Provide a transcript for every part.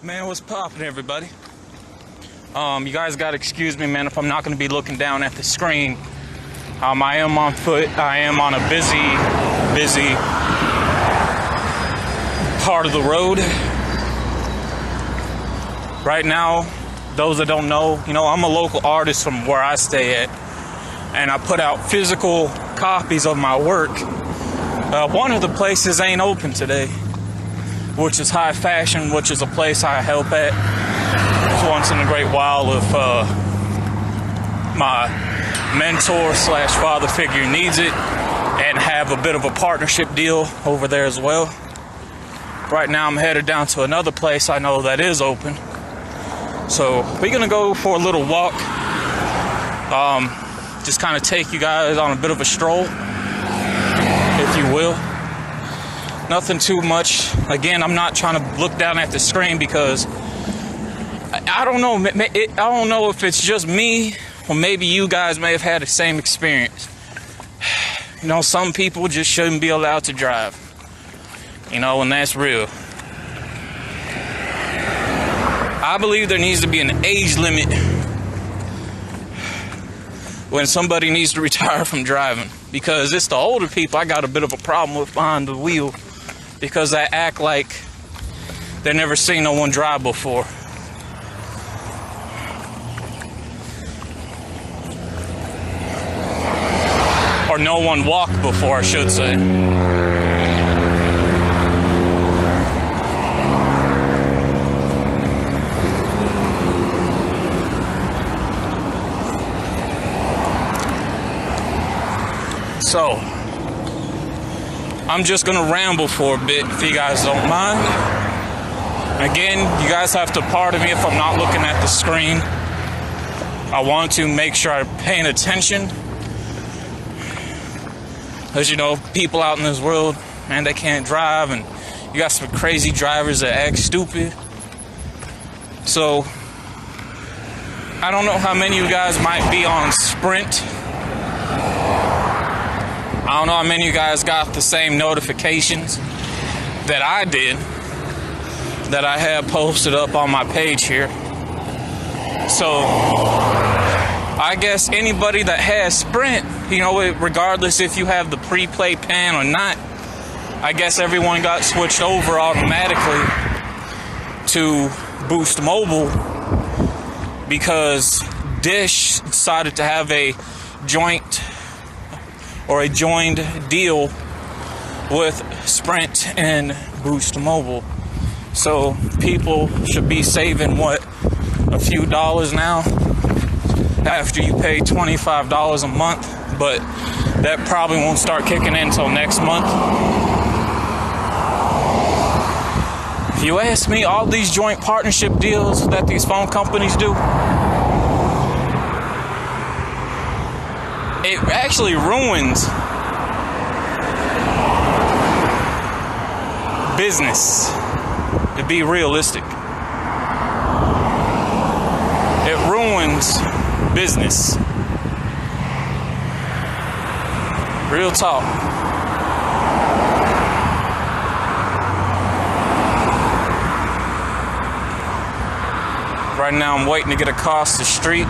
Man, what's poppin', everybody? You guys gotta excuse me, man, if I'm not gonna be looking down at the screen. I am on foot. I am on a busy part of the road. Right now, those that don't know, I'm a local artist from where I stay at, and I put out physical copies of my work. One of the places ain't open today, which is High Fashion, which is a place I help at once in a great while if my mentor / father figure needs it, and have a bit of a partnership deal over there as well. Right now I'm headed down to another place I know that is open. So we're gonna go for a little walk. Just kind of take you guys on a bit of a stroll, if you will. Nothing too much. Again, I'm not trying to look down at the screen because I don't know. I don't know if it's just me or maybe you guys may have had the same experience. Some people just shouldn't be allowed to drive. And that's real. I believe there needs to be an age limit when somebody needs to retire from driving, because it's the older people I got a bit of a problem with behind the wheel, because they act like they never seen no one drive before. Or no one walked before, I should say. So, I'm just gonna ramble for a bit if you guys don't mind. Again, you guys have to pardon me if I'm not looking at the screen. I want to make sure I'm paying attention. As people out in this world, man, they can't drive, and you got some crazy drivers that act stupid. So, I don't know how many of you guys might be on Sprint. I don't know how many of you guys got the same notifications that I did, that I have posted up on my page here. So, I guess anybody that has Sprint, regardless if you have the prepaid plan or not, I guess everyone got switched over automatically to Boost Mobile because Dish decided to have a joined deal with Sprint and Boost Mobile. So people should be saving a few dollars now after you pay $25 a month, but that probably won't start kicking in until next month. If you ask me, all these joint partnership deals that these phone companies do, it actually ruins business, to be realistic. It ruins business. Real talk. Right now I'm waiting to get across the street.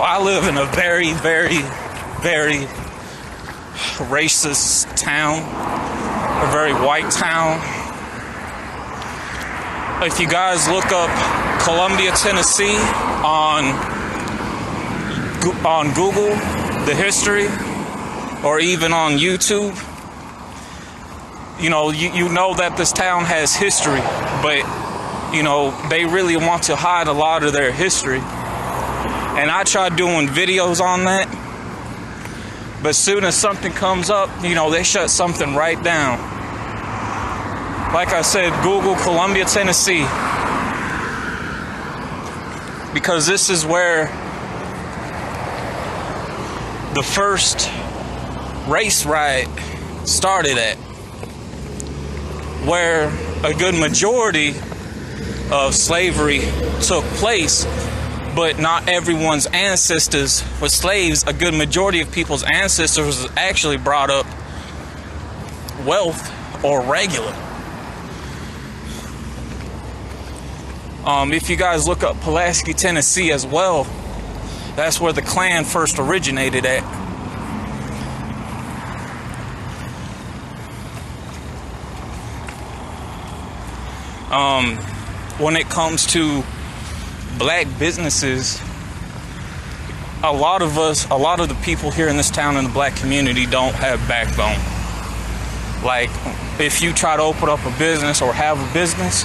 I live in a very, very, very racist town, a very white town. If you guys look up Columbia, Tennessee on Google, the history, or even on YouTube, you know that this town has history, but they really want to hide a lot of their history. And I tried doing videos on that, but as soon as something comes up, they shut something right down. Like I said, Google Columbia, Tennessee, because this is where the first race riot started at, where a good majority of slavery took place, but not everyone's ancestors were slaves. A good majority of people's ancestors actually brought up wealth or regular. If you guys look up Pulaski, Tennessee as well, that's where the Klan first originated at. When it comes to black businesses, a lot of the people here in this town in the black community don't have backbone. Like, if you try to open up a business or have a business,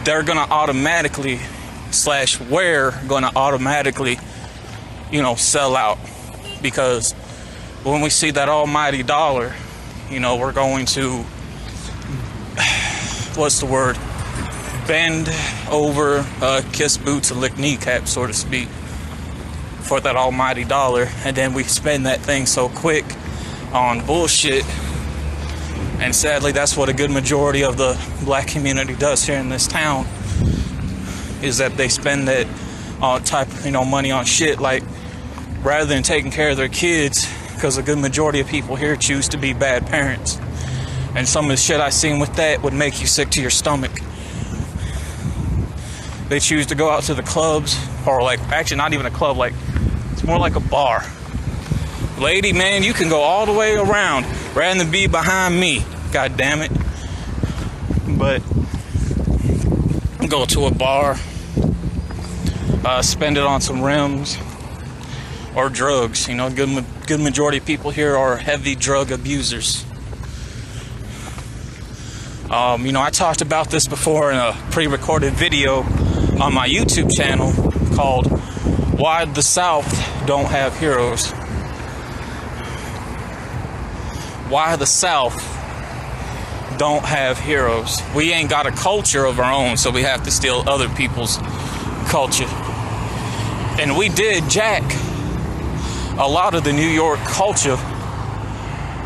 they're gonna automatically we're gonna automatically, sell out, because when we see that almighty dollar, we're going to, bend over, kiss boots and lick kneecaps, so to speak, for that almighty dollar. And then we spend that thing so quick on bullshit. And sadly, that's what a good majority of the black community does here in this town, is that they spend that type of, money on shit, like, rather than taking care of their kids, because a good majority of people here choose to be bad parents. And some of the shit I seen with that would make you sick to your stomach. They choose to go out to the clubs, or actually not even a club, it's more like a bar. Lady, man, you can go all the way around rather than be behind me, god damn it. But go to a bar, spend it on some rims or drugs. Good majority of people here are heavy drug abusers. I talked about this before in a pre-recorded video on my YouTube channel called Why the South Don't Have Heroes. Why the South don't have heroes. We ain't got a culture of our own, so we have to steal other people's culture. And we did jack a lot of the New York culture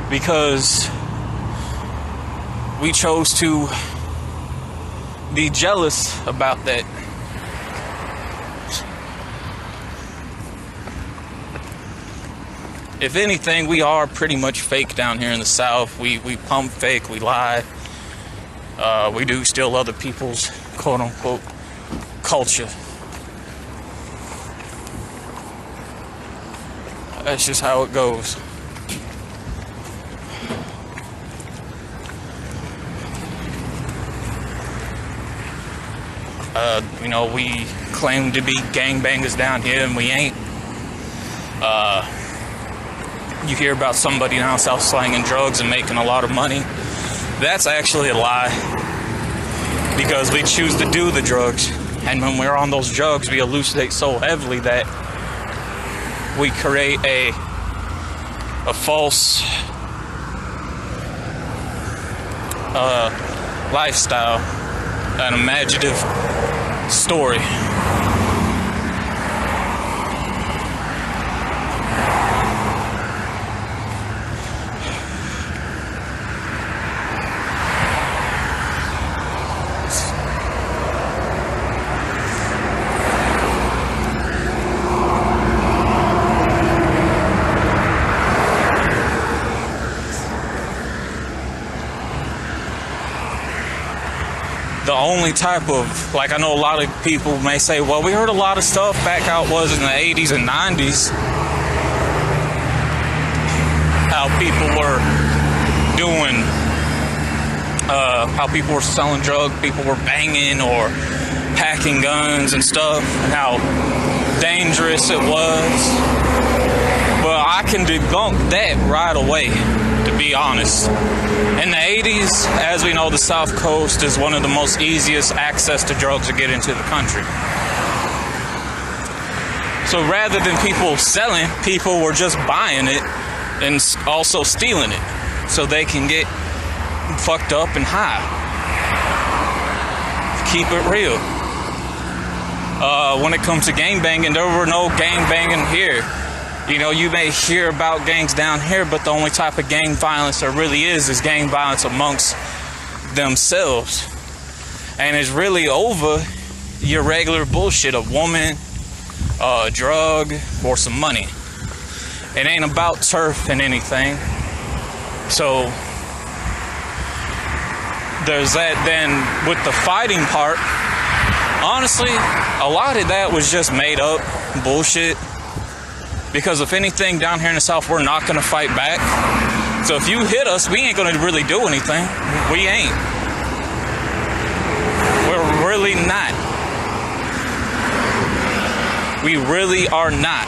because we chose to be jealous about that. If anything, we are pretty much fake down here in the South. We pump fake, we lie. We do steal other people's quote-unquote culture. That's just how it goes. We claim to be gangbangers down here, and we ain't. You hear about somebody now self-slanging drugs and making a lot of money. That's actually a lie, because we choose to do the drugs, and when we're on those drugs, we elucidate so heavily that we create a false lifestyle, an imaginative story. The only type of, I know a lot of people may say, well, we heard a lot of stuff back how it was in the 80s and 90s, how people were doing, how people were selling drugs, people were banging or packing guns and stuff, and how dangerous it was. Well, I can debunk that right away, to be honest. In the 80s, as we know, the South Coast is one of the most easiest access to drugs to get into the country. So rather than people selling, people were just buying it and also stealing it so they can get fucked up and high. Keep it real. When it comes to gangbanging, there were no gangbanging here. You know, you may hear about gangs down here, but the only type of gang violence there really is gang violence amongst themselves. And it's really over your regular bullshit, a woman, a drug, or some money. It ain't about turf and anything. So there's that. Then with the fighting part, honestly, a lot of that was just made up bullshit. Because if anything, down here in the South, we're not going to fight back. So if you hit us, we ain't going to really do anything. We ain't. We're really not. We really are not.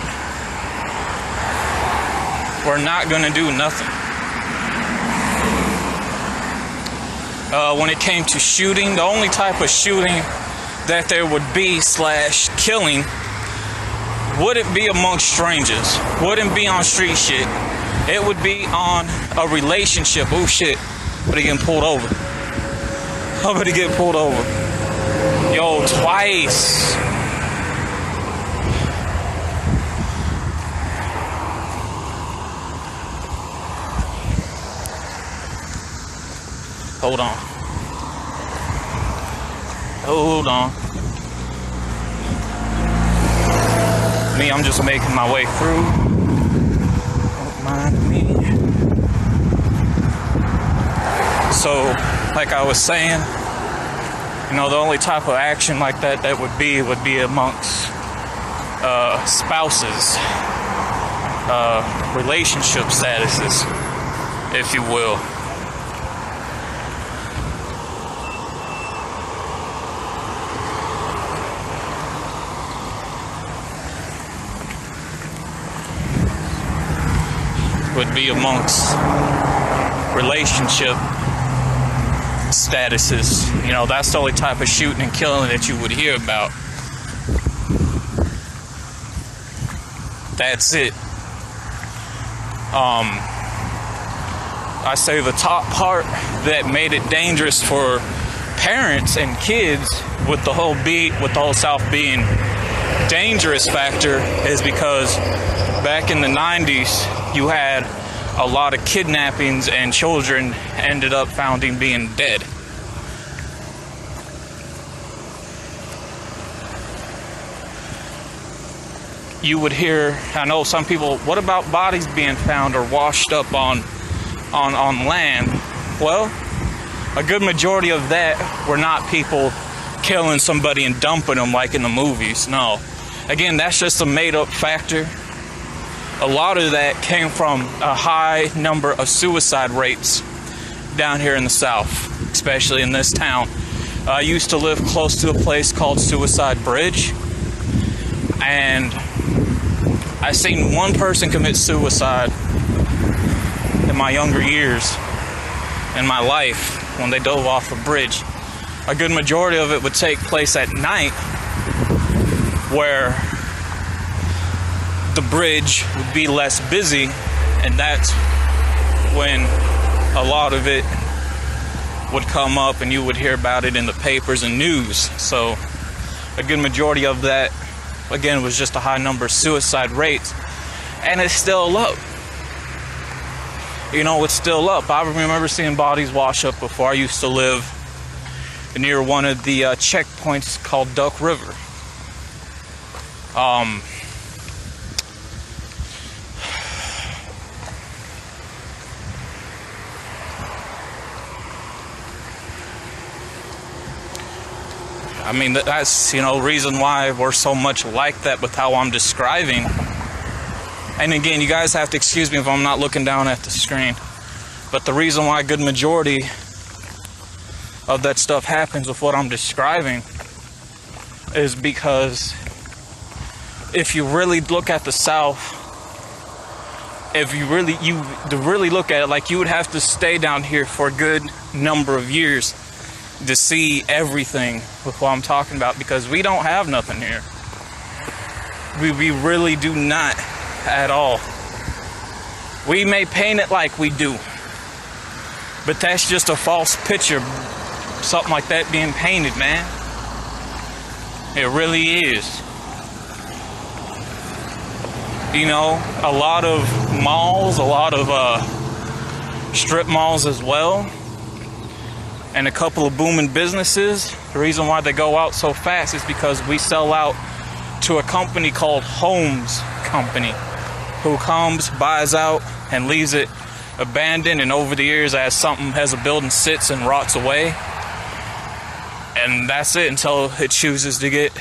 We're not going to do nothing. When it came to shooting, the only type of shooting that there would be / killing wouldn't be amongst strangers. Wouldn't be on street shit. It would be on a relationship. Oh shit. I'm gonna get pulled over. I'm gonna get pulled over. Yo, twice. Hold on. Hold on. Me, I'm just making my way through. Don't mind me. So, like I was saying, you know, the only type of action like that would be amongst spouses, relationship statuses, if you will. Would be amongst relationship statuses. You know, that's the only type of shooting and killing that you would hear about. That's it. I say the top part that made it dangerous for parents and kids with the whole South being dangerous factor is because back in the 90s, you had a lot of kidnappings and children ended up finding being dead. You would hear, I know some people, what about bodies being found or washed up on land? Well, a good majority of that were not people killing somebody and dumping them like in the movies. No. Again, that's just a made-up factor. A lot of that came from a high number of suicide rates down here in the South, especially in this town. I used to live close to a place called Suicide Bridge, and I seen one person commit suicide in my younger years in my life when they dove off a bridge. A good majority of it would take place at night, where the bridge would be less busy, and that's when a lot of it would come up and you would hear about it in the papers and news. So a good majority of that, again, was just a high number of suicide rates, and it's still up. You know, it's still up. I remember seeing bodies wash up before. I used to live near one of the checkpoints called Duck River. I mean, that's, you know, reason why we're so much like that with how I'm describing. And again, you guys have to excuse me if I'm not looking down at the screen. But the reason why a good majority of that stuff happens with what I'm describing is because if you really look at the South, if you really look at it, like, you would have to stay down here for a good number of years to see everything with what I'm talking about, because we don't have nothing here. We really do not at all. We may paint it like we do, but that's just a false picture. Something like that being painted, man. It really is. You know, a lot of malls, a lot of strip malls as well, and a couple of booming businesses. The reason why they go out so fast is because we sell out to a company called Homes Company, who comes, buys out, and leaves it abandoned, and over the years, as a building sits and rots away, and that's it until it chooses to get,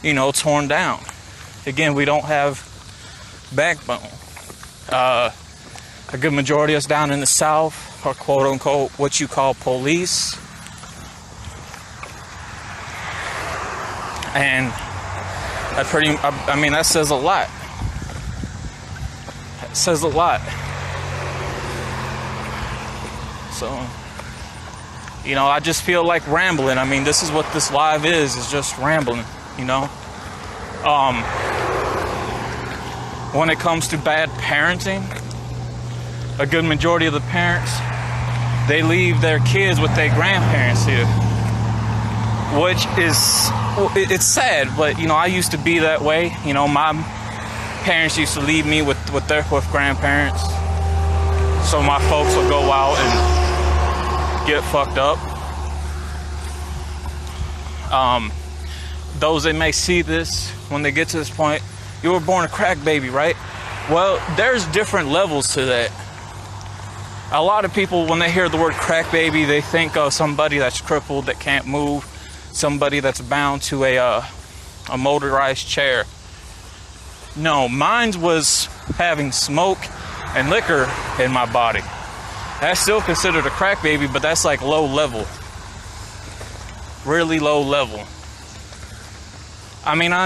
you know, torn down. Again, we don't have backbone. A good majority of us down in the South are quote unquote what you call police. And that says a lot. It says a lot. So, you know, I just feel like rambling. I mean, this is what this live is just rambling, you know. When it comes to bad parenting, a good majority of the parents, they leave their kids with their grandparents here, which is, it's sad, but, you know, I used to be that way. You know, my parents used to leave me with grandparents, so my folks would go out and get fucked up. Those that may see this, when they get to this point, you were born a crack baby, right? Well, there's different levels to that. A lot of people, when they hear the word crack baby, they think of somebody that's crippled, that can't move, somebody that's bound to a motorized chair. No, mine was having smoke and liquor in my body. That's still considered a crack baby, but that's like low level. Really low level. I mean, I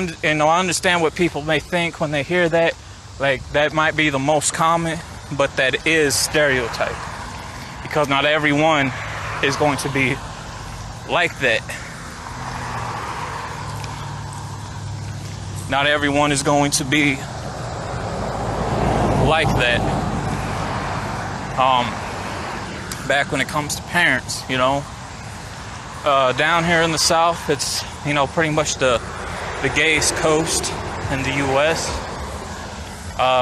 understand what people may think when they hear that. Like, that might be the most common, but that is stereotype. Because not everyone is going to be like that. Not everyone is going to be like that. Back when it comes to parents, you know. Down here in the South, it's, you know, pretty much the gayest coast in the U.S.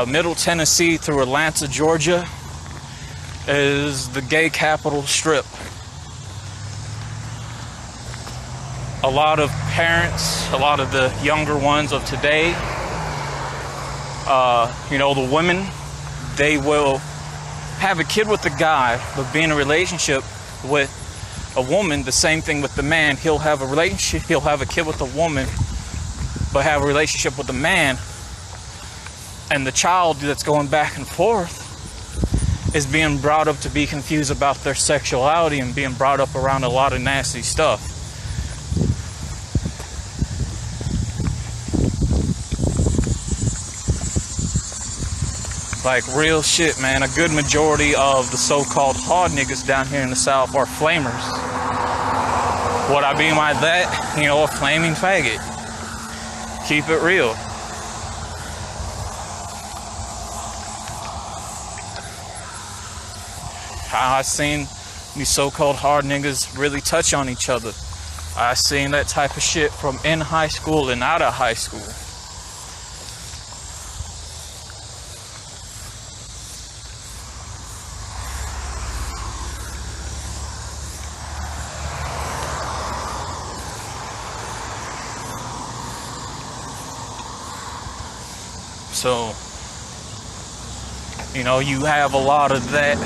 Middle Tennessee through Atlanta, Georgia is the gay capital strip. A lot of parents, a lot of the younger ones of today, you know, the women, they will have a kid with a guy, but be in a relationship with a woman. The same thing with the man. He'll have a relationship, he'll have a kid with a woman, but have a relationship with a man, and the child that's going back and forth is being brought up to be confused about their sexuality and being brought up around a lot of nasty stuff. Like, real shit, man. A good majority of the so-called hard niggas down here in the South are flamers. What I mean by that, you know, a flaming faggot. Keep it real. I seen these so-called hard niggas really touch on each other. I seen that type of shit from in high school and out of high school. So, you know, you have a lot of that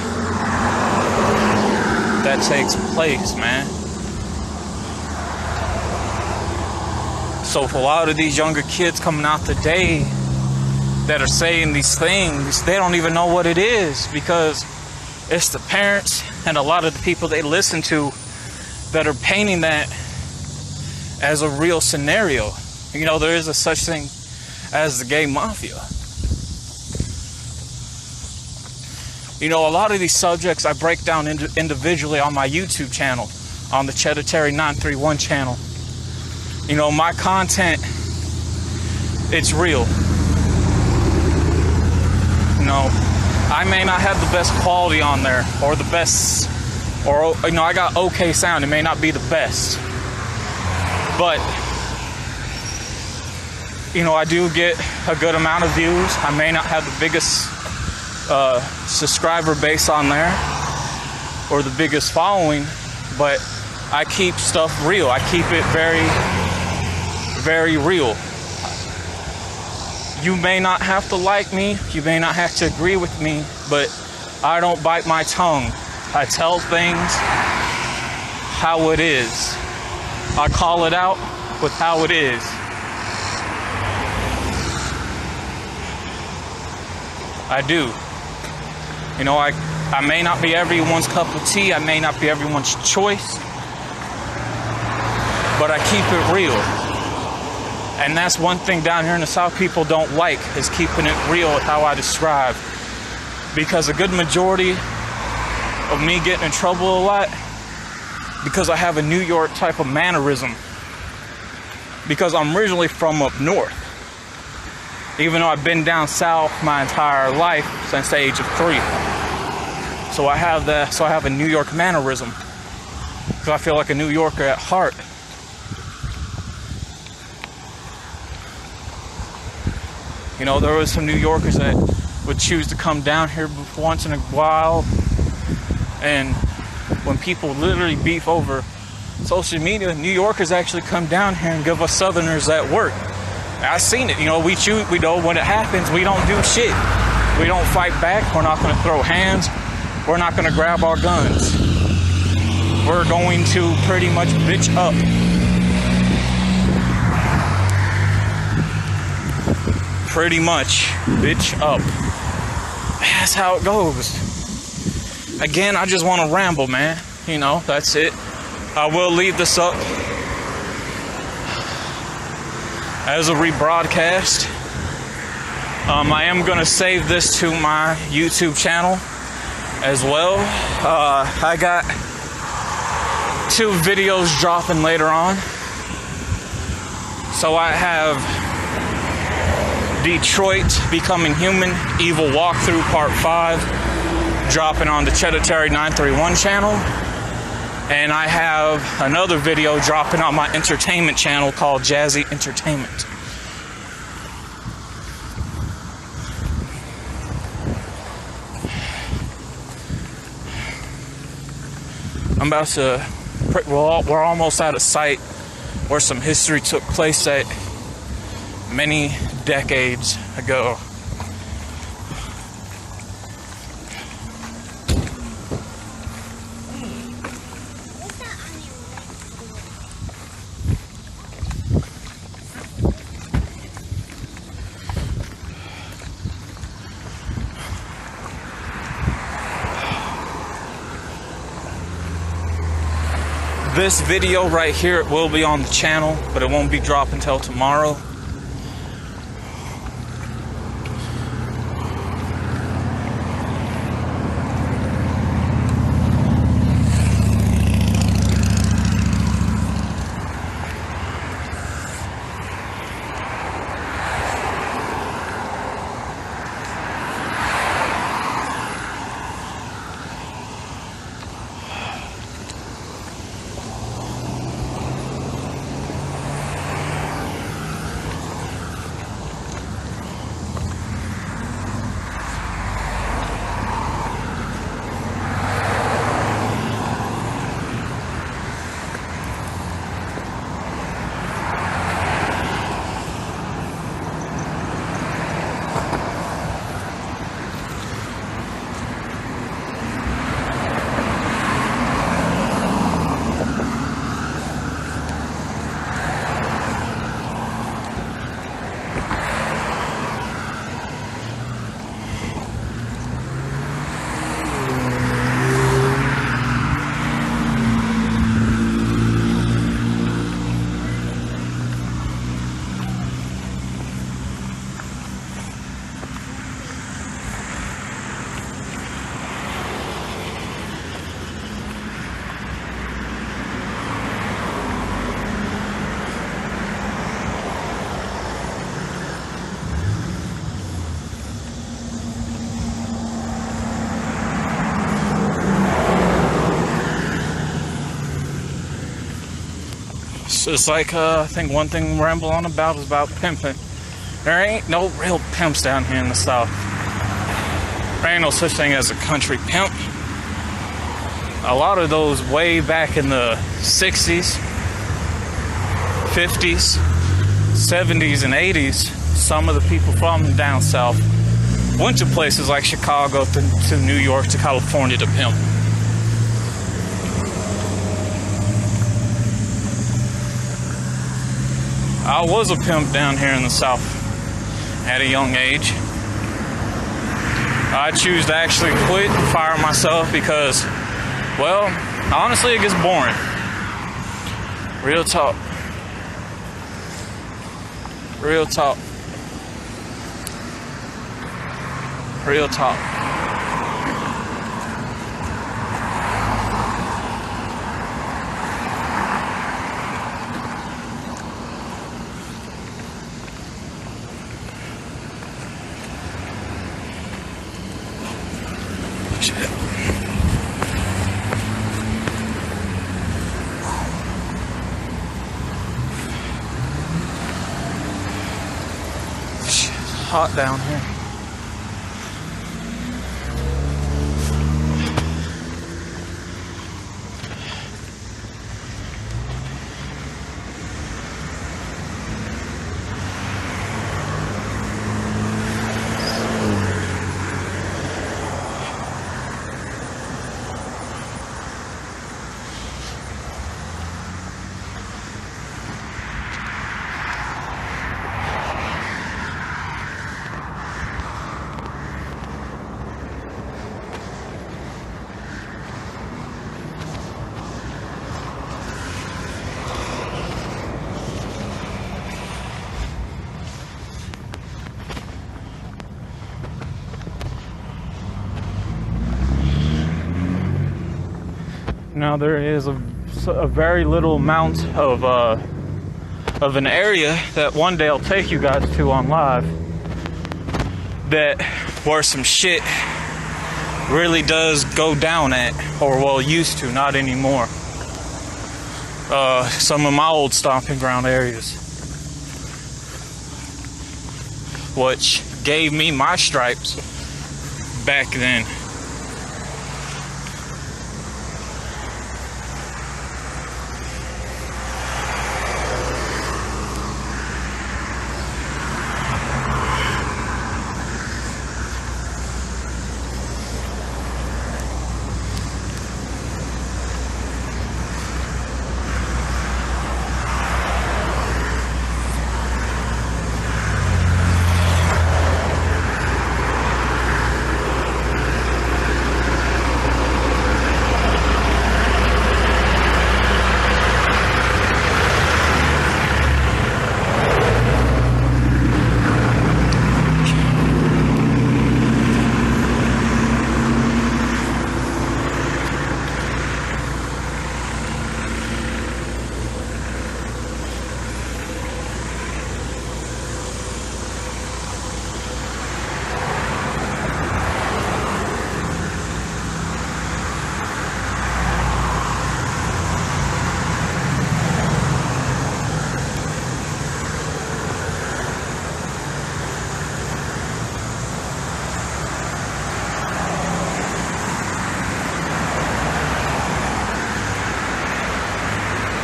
takes place, man. So for a lot of these younger kids coming out today that are saying these things, they don't even know what it is, because it's the parents and a lot of the people they listen to that are painting that as a real scenario. You know, there is a such thing as the gay mafia. You know, a lot of these subjects I break down individually on my YouTube channel, on the Cheddar Terry 931 channel. You know, my content, it's real. You know, I may not have the best quality on there, or the best, or, you know, I got okay sound. It may not be the best, but you know, I do get a good amount of views. I may not have the biggest subscriber base on there or the biggest following, but I keep stuff real. I keep it very, very real. You may not have to like me, you may not have to agree with me, but I don't bite my tongue. I tell things how it is. I call it out with how it is. I do. You know, I may not be everyone's cup of tea, I may not be everyone's choice, but I keep it real. And that's one thing down here in the South people don't like, is keeping it real with how I describe. Because a good majority of me getting in trouble a lot, because I have a New York type of mannerism. Because I'm originally from up north. Even though I've been down south my entire life since the age of 3. So I have a New York mannerism. Because I feel like a New Yorker at heart. You know, there was some New Yorkers that would choose to come down here once in a while. And when people literally beef over social media, New Yorkers actually come down here and give us Southerners that work. I've seen it. You know, we know when it happens, we don't do shit. We don't fight back. We're not going to throw hands. We're not going to grab our guns. We're going to pretty much bitch up. Pretty much bitch up. That's how it goes. Again, I just want to ramble, man. You know, that's it. I will leave this up as a rebroadcast. I am going to save this to my YouTube channel as well. I got 2 videos dropping later on. So I have Detroit Becoming Human Evil Walkthrough Part 5 dropping on the Cheddar Terry 931 channel. And I have another video dropping on my entertainment channel called Jazzy Entertainment. I'm about to, we're almost at a site where some history took place at many decades ago. This video right here, it will be on the channel, but it won't be dropped until tomorrow. So it's like, I think one thing I'm rambling on about is about pimping. There ain't no real pimps down here in the South. There ain't no such thing as a country pimp. A lot of those way back in the 60s, 50s, 70s, and 80s, some of the people from down south went to places like Chicago to New York to California to pimp. I was a pimp down here in the South at a young age. I choose to actually quit and fire myself because, well, honestly, it gets boring. Real talk. Real talk. Real talk. Shit. Hot down here. Now there is a very little amount of an area that one day I'll take you guys to on live that where some shit really does go down at, or well, used to, not anymore. Some of my old stomping ground areas, which gave me my stripes back then.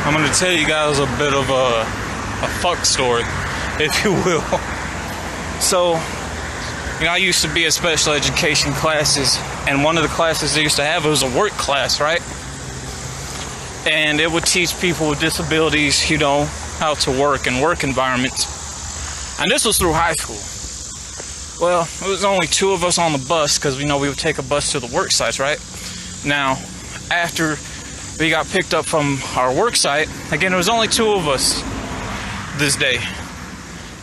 I'm going to tell you guys a bit of a fuck story, if you will. So, you know, I used to be in special education classes, and one of the classes they used to have was a work class, right? And it would teach people with disabilities, you know, how to work in work environments. And this was through high school. Well, it was only 2 of us on the bus, because, you know, we would take a bus to the work sites, right? Now, after we got picked up from our work site, again, it was only 2 of us this day.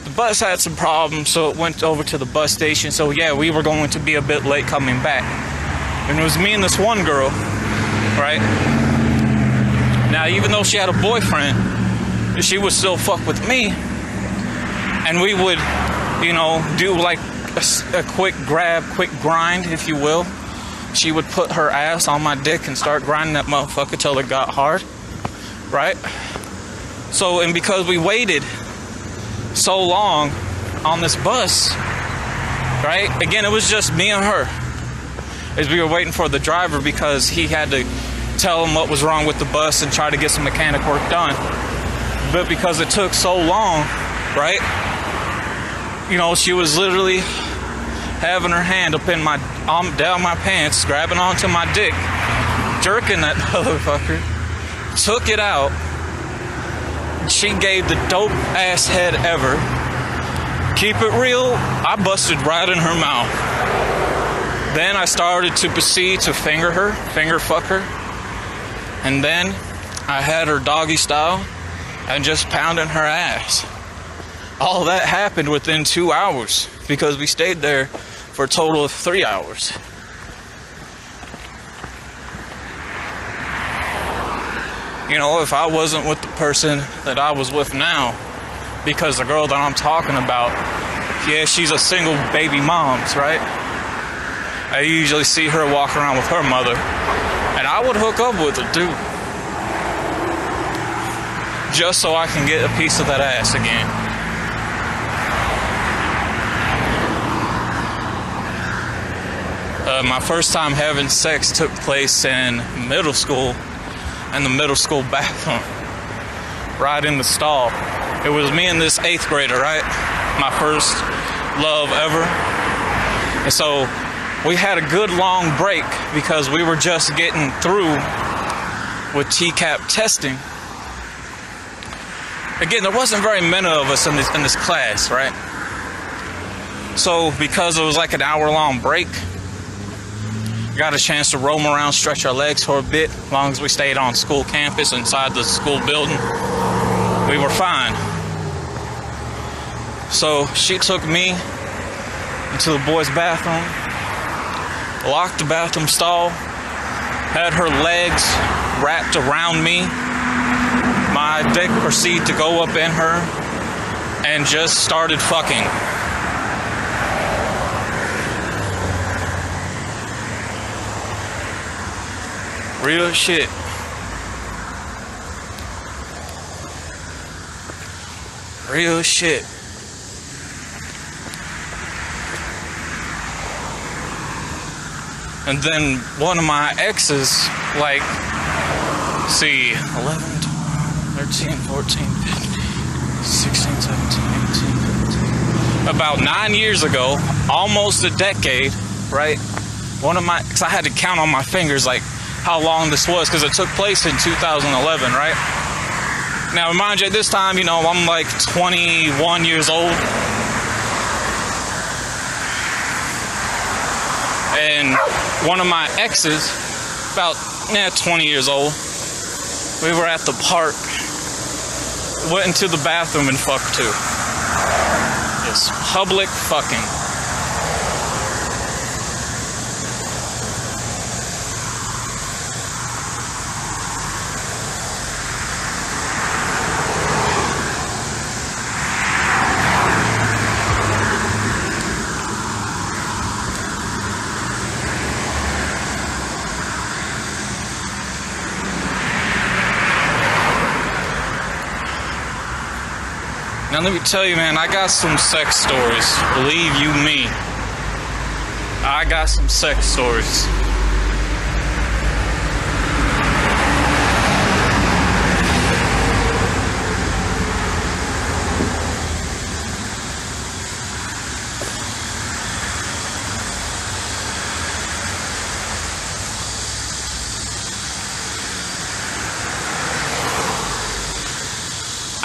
The bus had some problems, so it went over to the bus station. So yeah, we were going to be a bit late coming back. And it was me and this one girl, right? Now, even though she had a boyfriend, she would still fuck with me. And we would, you know, do like a quick grab, quick grind, if you will. She would put her ass on my dick and start grinding that motherfucker till it got hard, right? So, and because we waited so long on this bus, right? Again, it was just me and her. As we were waiting for the driver because he had to tell him what was wrong with the bus and try to get some mechanic work done. But because it took so long, right? You know, she was literally having her hand up in my down my pants, grabbing onto my dick, jerking that motherfucker. Took it out. She gave the dope ass head ever. Keep it real, I busted right in her mouth. Then I started to proceed to finger fuck her. And then I had her doggy style and just pounding her ass. All that happened within 2 hours because we stayed there for a total of 3 hours. You know, if I wasn't with the person that I was with now, because the girl that I'm talking about, yeah, she's a single baby mom's, right? I usually see her walk around with her mother, and I would hook up with her too, just so I can get a piece of that ass again. My first time having sex took place in middle school, in the middle school bathroom, right in the stall. It was me and this 8th grader, right? My first love ever. And so we had a good long break because we were just getting through with TCAP testing. Again, there wasn't very many of us in this class, right? So because it was like an hour-long break, got a chance to roam around, stretch our legs for a bit. As long as we stayed on school campus inside the school building, we were fine. So she took me into the boys' bathroom, locked the bathroom stall, had her legs wrapped around me. My dick proceeded to go up in her and just started fucking. Real shit. Real shit. And then one of my exes, like, see, 11, 12, 13, 14, 15, 16, 17, 18, 19. About 9 years ago, almost a decade, right? One of my, because I had to count on my fingers, like, how long this was, because it took place in 2011, right? Now, mind you, at this time, you know, I'm like 21 years old. And one of my exes, about 20 years old, we were at the park, went into the bathroom and fucked too. Just public fucking. Now let me tell you, man, I got some sex stories. Believe you me. I got some sex stories.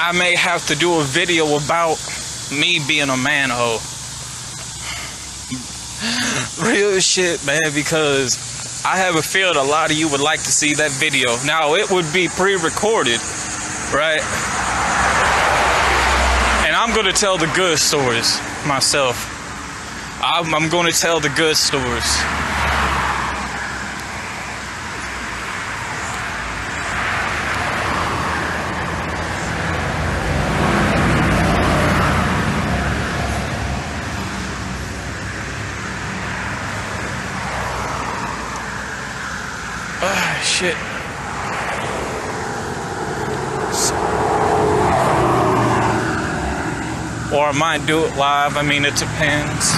I may have to do a video about me being a man-hoe. Real shit, man, because I have a feeling a lot of you would like to see that video. Now, it would be pre-recorded, right? And I'm going to tell the good stories myself. I'm going to tell the good stories. Shit. or I might do it live. I mean, it depends.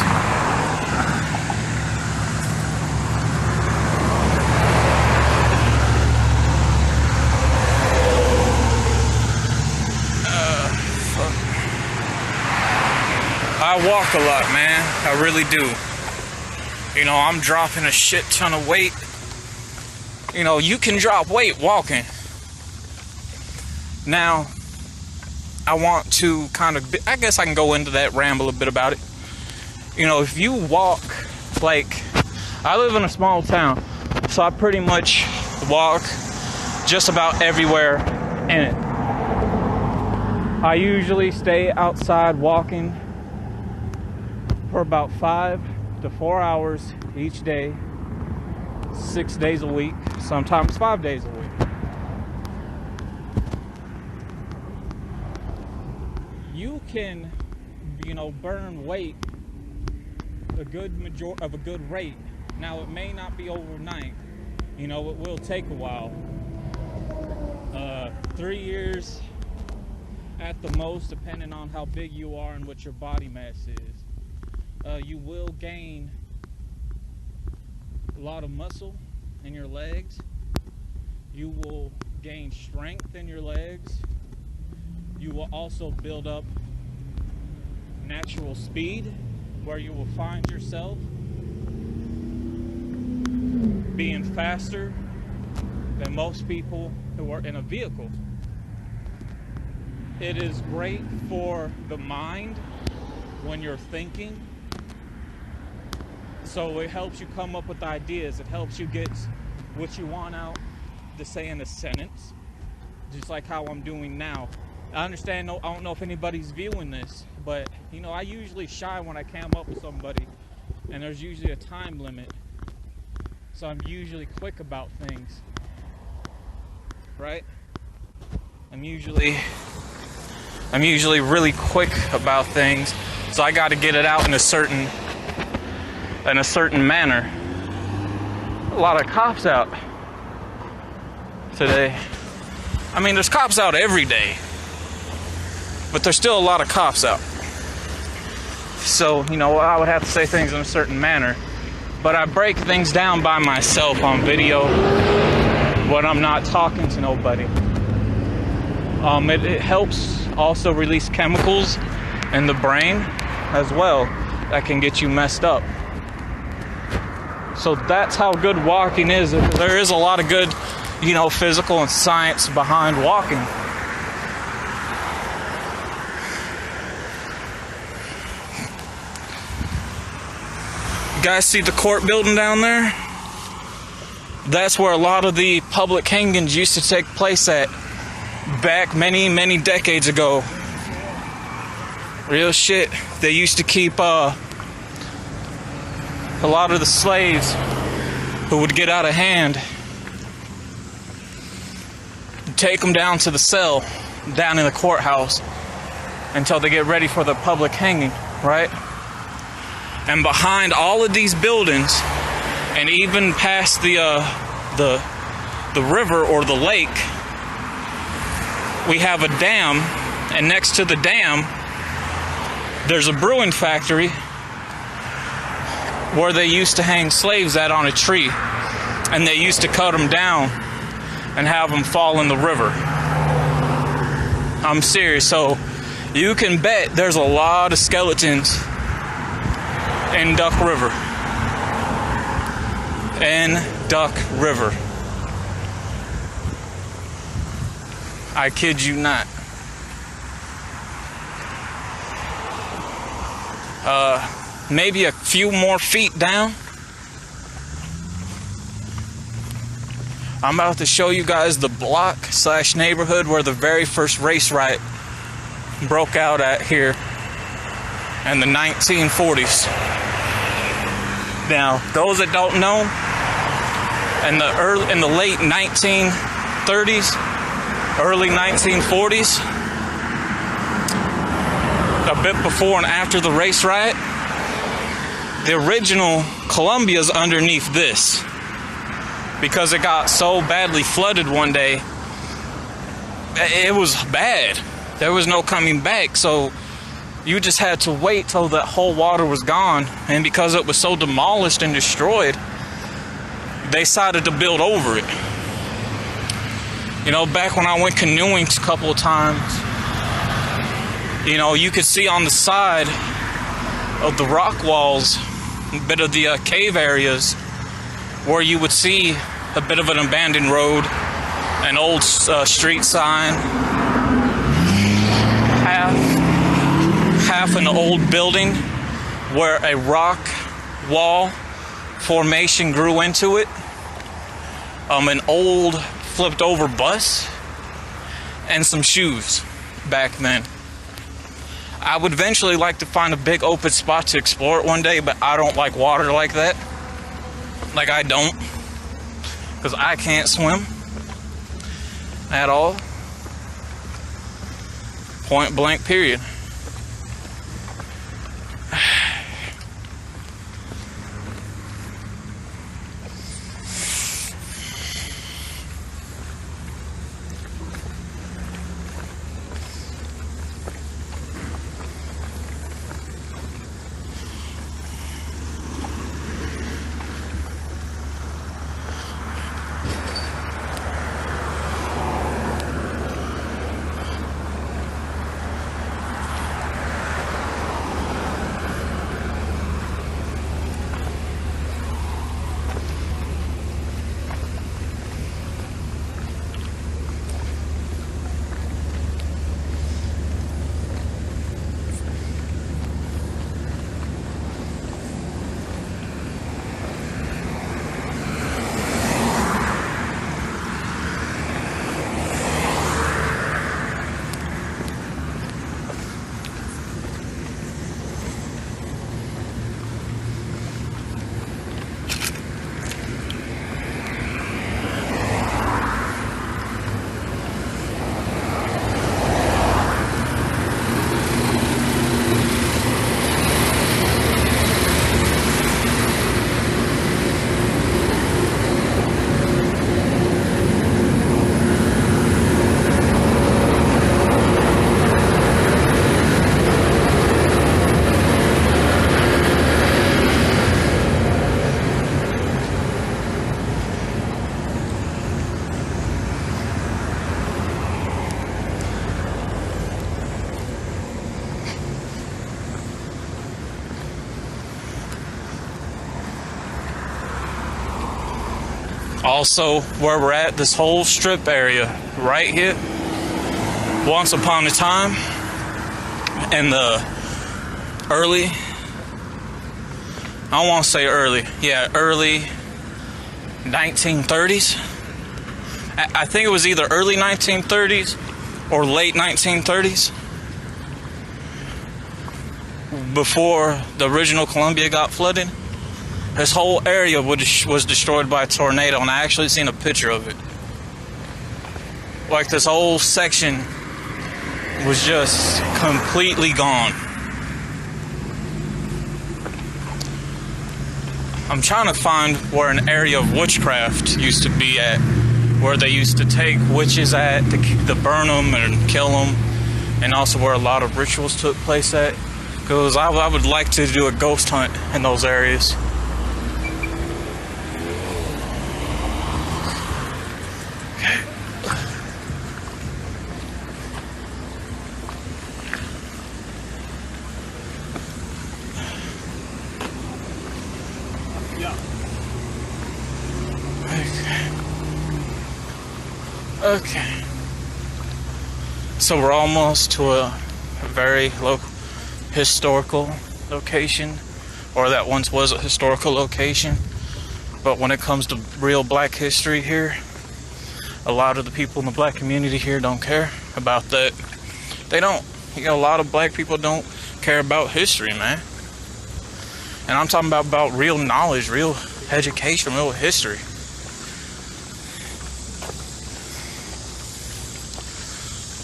I walk a lot, man. I really do. You know, I'm dropping a shit ton of weight. You know, you can drop weight walking. Now, I want to kind of, I guess I can go into that, ramble a bit about it. You know, if you walk, like, I live in a small town, so I pretty much walk just about everywhere in it. I usually stay outside walking for about 5 to 4 hours each day, 6 days a week, sometimes 5 days a week. You can, you know, burn weight a good rate. Now, it may not be overnight. You know, it will take a while. 3 years at the most, depending on how big you are and what your body mass is. You will gain a lot of muscle in your legs. You will gain strength in your legs. You will also build up natural speed, where you will find yourself being faster than most people who are in a vehicle. It is great for the mind when you're thinking. So it helps you come up with ideas. It helps you get what you want out to say in a sentence, just like how I'm doing now. I understand, I don't know if anybody's viewing this, but, you know, I usually shy when I come up with somebody, and there's usually a time limit. So I'm usually quick about things, right? I'm usually really quick about things, so I got to get it out in a certain manner. A lot of cops out today. I mean, there's cops out every day, but there's still a lot of cops out. So, you know, I would have to say things in a certain manner, but I break things down by myself on video when I'm not talking to nobody. It helps also release chemicals in the brain as well that can get you messed up. So that's how good walking is. There is a lot of good, you know, physical and science behind walking. You guys see the court building down there? That's where a lot of the public hangings used to take place at back many decades ago. Real shit. They used to keep a lot of the slaves who would get out of hand, take them down to the cell down in the courthouse until they get ready for the public hanging, right? And behind all of these buildings, and even past the river or the lake, we have a dam, and next to the dam there's a brewing factory where they used to hang slaves at on a tree, and they used to cut them down and have them fall in the river. I'm serious. So you can bet there's a lot of skeletons in Duck River. In Duck River. I kid you not. Maybe a few more feet down, I'm about to show you guys the block / neighborhood where the very first race riot broke out at here in the 1940s. Now, those that don't know, in the late 1930s, early 1940s, a bit before and after the race riot, the original Columbia's underneath this, because it got so badly flooded one day. It was bad. There was no coming back. So You just had to wait till that whole water was gone, and because it was so demolished and destroyed, they decided to build over it. You know, back when I went canoeing a couple of times, you know, you could see on the side of the rock walls a bit of the cave areas where you would see a bit of an abandoned road, an old street sign, half an old building where a rock wall formation grew into it, an old flipped over bus, and some shoes back then. I would eventually like to find a big open spot to explore it one day, but I don't like water like that. Like, I don't, because I can't swim at all. Point blank, period. Also, where we're at, this whole strip area right here, once upon a time, in the early 1930s. I think it was either early 1930s or late 1930s, before the original Columbia got flooded. This whole area was destroyed by a tornado, and I actually seen a picture of it. Like, this whole section was just completely gone. I'm trying to find where an area of witchcraft used to be at, where they used to take witches at to burn them and kill them, and also where a lot of rituals took place at, because I would like to do a ghost hunt in those areas. Okay. So we're almost to a very historical location, or that once was a historical location. But when it comes to real black history here, a lot of the people in the black community here don't care about that. They don't. You know, a lot of black people don't care about history, man. And I'm talking about real knowledge, real education, real history.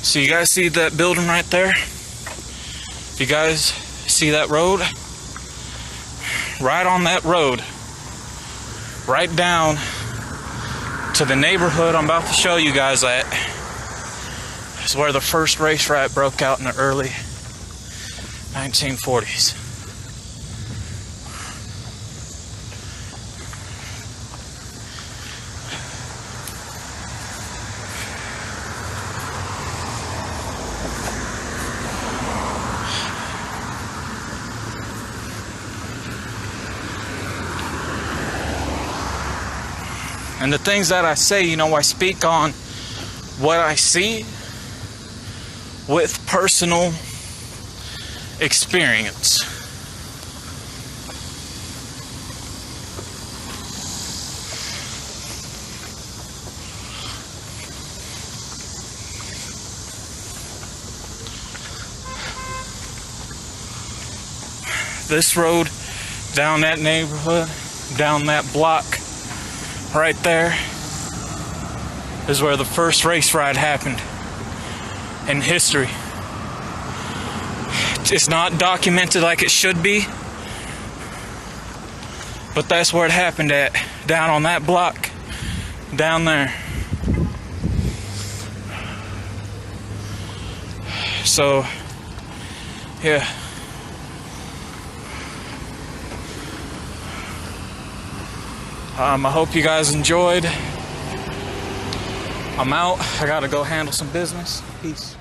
So you guys see that building right there? If you guys see that road? Right on that road, right down to the neighborhood I'm about to show you guys at, is where the first race riot broke out in the early 1940s. And the things that I say, you know, I speak on what I see with personal experience. This road, down that neighborhood, down that block, right there is where the first race ride happened in history. It's not documented like it should be, but that's where it happened at, down on that block, down there. So, yeah. I hope you guys enjoyed. I'm out. I gotta go handle some business. Peace.